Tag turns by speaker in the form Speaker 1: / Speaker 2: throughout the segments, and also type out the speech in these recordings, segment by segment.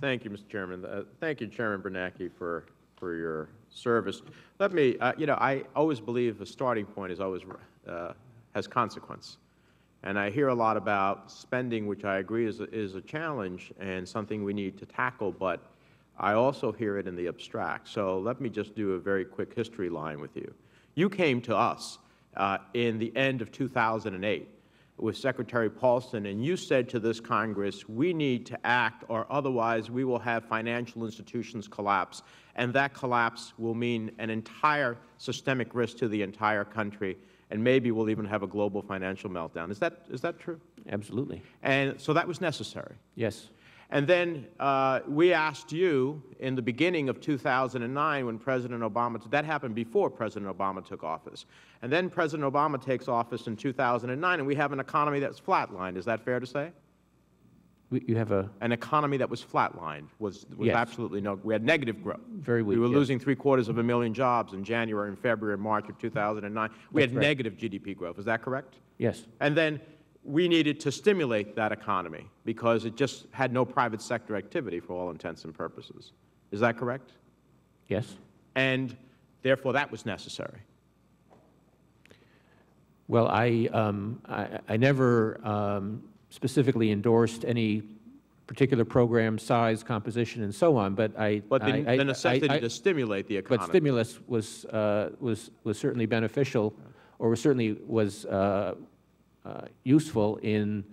Speaker 1: Thank you, Mr. Chairman. Thank you, Chairman Bernanke, for your service. Let me, I always believe the starting point is always has consequence. And I hear a lot about spending, which I agree is a challenge and something we need to tackle, but I also hear it in the abstract. So let me just do a very quick history line with you. You came to us in the end of 2008 with Secretary Paulson, and you said to this Congress, we need to act or otherwise we will have financial institutions collapse, and that collapse will mean an entire systemic risk to the entire country, and maybe we'll even have a global financial meltdown. Is that true?
Speaker 2: Absolutely.
Speaker 1: And so that was necessary.
Speaker 2: Yes.
Speaker 1: And then we asked you in the beginning of 2009 when President Obama, that happened before President Obama took office. And then President Obama takes office in 2009, and we have an economy that's flatlined. Is that fair to say?
Speaker 2: You have an
Speaker 1: economy that was flatlined, was yes. Absolutely no, we had negative growth.
Speaker 2: Very weak.
Speaker 1: We were
Speaker 2: yes.
Speaker 1: losing 3/4 jobs in January and February and March of 2009. We had negative GDP growth. Is that correct?
Speaker 2: Yes.
Speaker 1: And then we needed to stimulate that economy because it just had no private sector activity for all intents and purposes. Is that correct?
Speaker 2: Yes.
Speaker 1: And therefore that was necessary.
Speaker 2: Well, I never specifically endorsed any particular program, size, composition, and so on, but
Speaker 1: the necessity to stimulate the economy.
Speaker 2: But stimulus was certainly beneficial, or certainly was useful in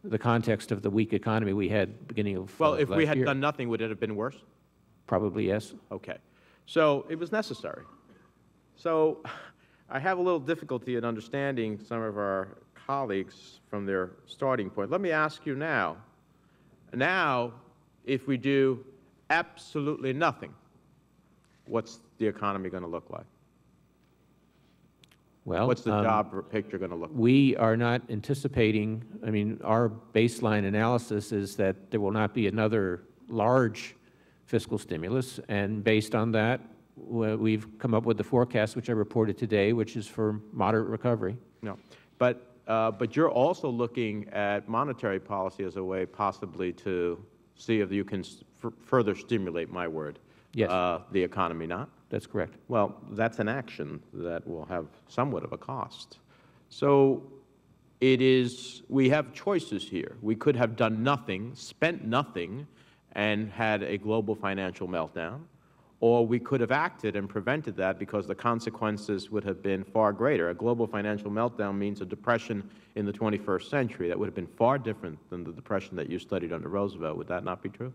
Speaker 2: the context of the weak economy we had beginning of
Speaker 1: well, if we had
Speaker 2: year.
Speaker 1: done nothing, would it have been worse?
Speaker 2: Probably yes.
Speaker 1: Okay, so it was necessary. So I have a little difficulty in understanding some of our colleagues from their starting point. Let me ask you now, if we do absolutely nothing, what's the economy going to look like?
Speaker 2: Well,
Speaker 1: what's the job picture going to look like?
Speaker 2: We are not anticipating, I mean, our baseline analysis is that there will not be another large fiscal stimulus, and based on that, we've come up with the forecast, which I reported today, which is for moderate recovery.
Speaker 1: No, but you're also looking at monetary policy as a way possibly to see if you can further stimulate, my word,
Speaker 2: yes.
Speaker 1: The economy, not?
Speaker 2: That's correct.
Speaker 1: Well, that's an action that will have somewhat of a cost. So we have choices here. We could have done nothing, spent nothing, and had a global financial meltdown, or we could have acted and prevented that because the consequences would have been far greater. A global financial meltdown means a depression in the 21st century that would have been far different than the depression that you studied under Roosevelt. Would that not be true?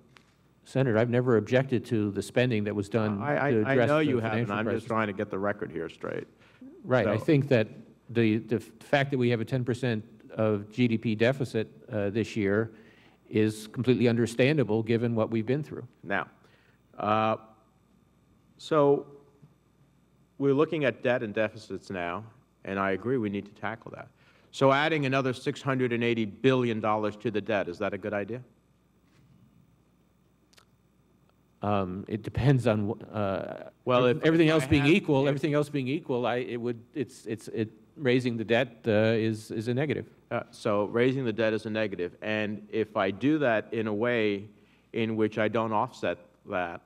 Speaker 2: Senator, I've never objected to the spending that was done to address
Speaker 1: I know you
Speaker 2: the
Speaker 1: haven't.
Speaker 2: financial
Speaker 1: I'm
Speaker 2: crisis.
Speaker 1: just trying to get the record here straight.
Speaker 2: Right.
Speaker 1: So,
Speaker 2: I think that the fact that we have a 10% of GDP deficit this year is completely understandable given what we've been through.
Speaker 1: Now, so we're looking at debt and deficits now, and I agree we need to tackle that. So adding another $680 billion to the debt, is that a good idea?
Speaker 2: It depends on
Speaker 1: well, if
Speaker 2: everything else being equal. Raising the debt is a negative.
Speaker 1: So raising the debt is a negative, and if I do that in a way in which I don't offset that,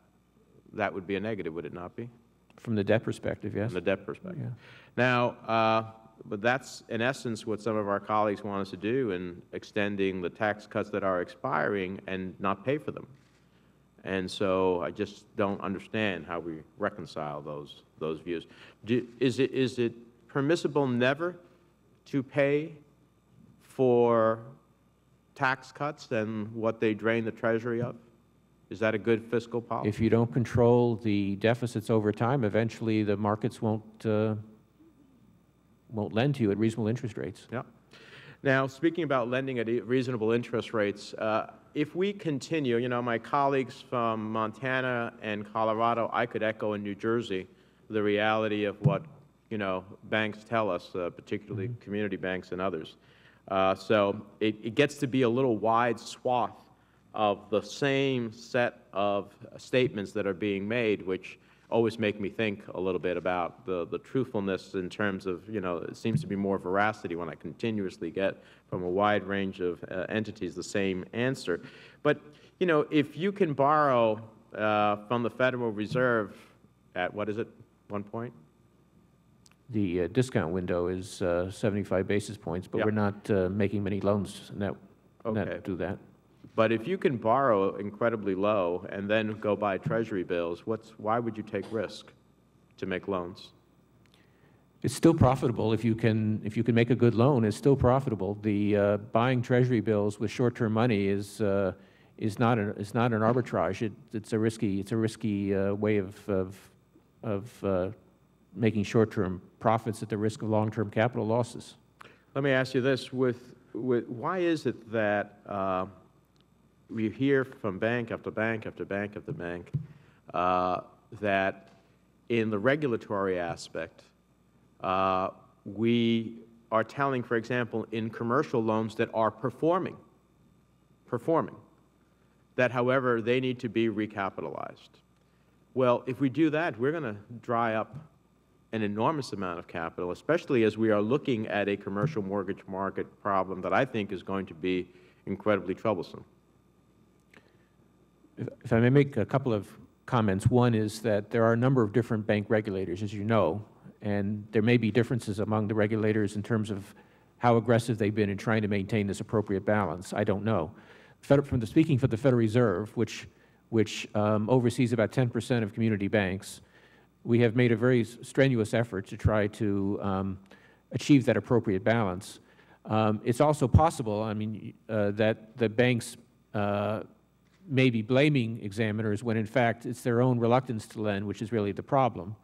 Speaker 1: that would be a negative, would it not be?
Speaker 2: From the debt perspective, yes.
Speaker 1: From the debt perspective.
Speaker 2: Yeah.
Speaker 1: Now, but that's in essence what some of our colleagues want us to do in extending the tax cuts that are expiring and not pay for them. And so I just don't understand how we reconcile those views. Is it permissible never to pay for tax cuts and what they drain the Treasury of? Is that a good fiscal policy?
Speaker 2: If you don't control the deficits over time, eventually the markets won't lend to you at reasonable interest rates.
Speaker 1: Yeah. Now, speaking about lending at reasonable interest rates, if we continue, you know, my colleagues from Montana and Colorado, I could echo in New Jersey the reality of what, you know, banks tell us, particularly community banks and others. So it gets to be a little wide swath of the same set of statements that are being made, which always make me think a little bit about the truthfulness in terms of, you know, it seems to be more veracity when I continuously get from a wide range of entities the same answer. But You know, if you can borrow from the Federal Reserve at, what is it, 1 point?
Speaker 2: The discount window is 75 basis points, but
Speaker 1: Yep.
Speaker 2: we're not making many loans that
Speaker 1: Okay.
Speaker 2: do that.
Speaker 1: But if you can borrow incredibly low and then go buy Treasury bills, why would you take risk to make loans?
Speaker 2: It's still profitable if you can make a good loan. It's still profitable. The buying Treasury bills with short-term money is not an arbitrage. It's a risky way of making short-term profits at the risk of long-term capital losses.
Speaker 1: Let me ask you this: why is it that we hear from bank after bank after bank after bank that in the regulatory aspect, we are telling, for example, in commercial loans that are performing, that, however, they need to be recapitalized? Well, if we do that, we're going to dry up an enormous amount of capital, especially as we are looking at a commercial mortgage market problem that I think is going to be incredibly troublesome.
Speaker 2: If I may make a couple of comments. One is that there are a number of different bank regulators, as you know, and there may be differences among the regulators in terms of how aggressive they've been in trying to maintain this appropriate balance. I don't know. Speaking for the Federal Reserve, which oversees about 10% of community banks, we have made a very strenuous effort to try to achieve that appropriate balance. It's also possible, I mean, that the banks may be blaming examiners when, in fact, it's their own reluctance to lend, which is really the problem.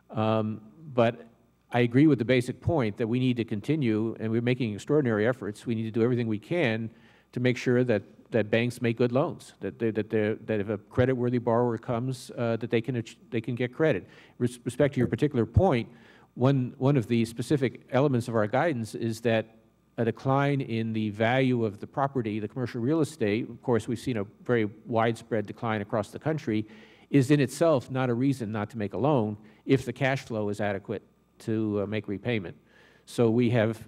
Speaker 2: But I agree with the basic point that we need to continue, and we're making extraordinary efforts. We need to do everything we can to make sure that banks make good loans, that if a credit-worthy borrower comes, that they can get credit. With respect to your particular point, one of the specific elements of our guidance is that a decline in the value of the property, the commercial real estate, of course, we've seen a very widespread decline across the country, is in itself not a reason not to make a loan if the cash flow is adequate to make repayment. So we have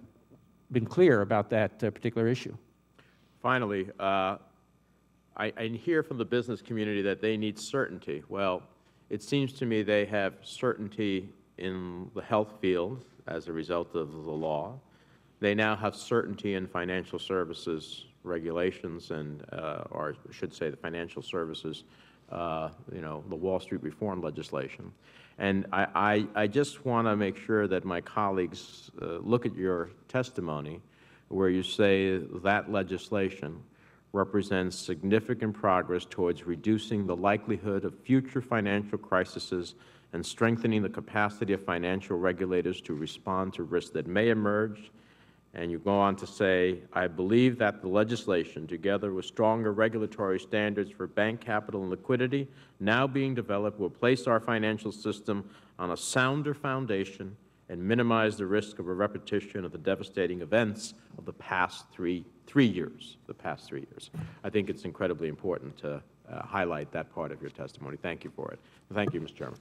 Speaker 2: been clear about that particular issue.
Speaker 1: Finally, I hear from the business community that they need certainty. Well, it seems to me they have certainty in the health field as a result of the law. They now have certainty in financial services regulations and, or I should say the financial services, you know, the Wall Street reform legislation. And I just want to make sure that my colleagues look at your testimony where you say that legislation represents significant progress towards reducing the likelihood of future financial crises and strengthening the capacity of financial regulators to respond to risks that may emerge. And you go on to say, I believe that the legislation, together with stronger regulatory standards for bank capital and liquidity now being developed, will place our financial system on a sounder foundation and minimize the risk of a repetition of the devastating events of the past three years. I think it's incredibly important to highlight that part of your testimony. Thank you for it. Thank you, Mr. Chairman.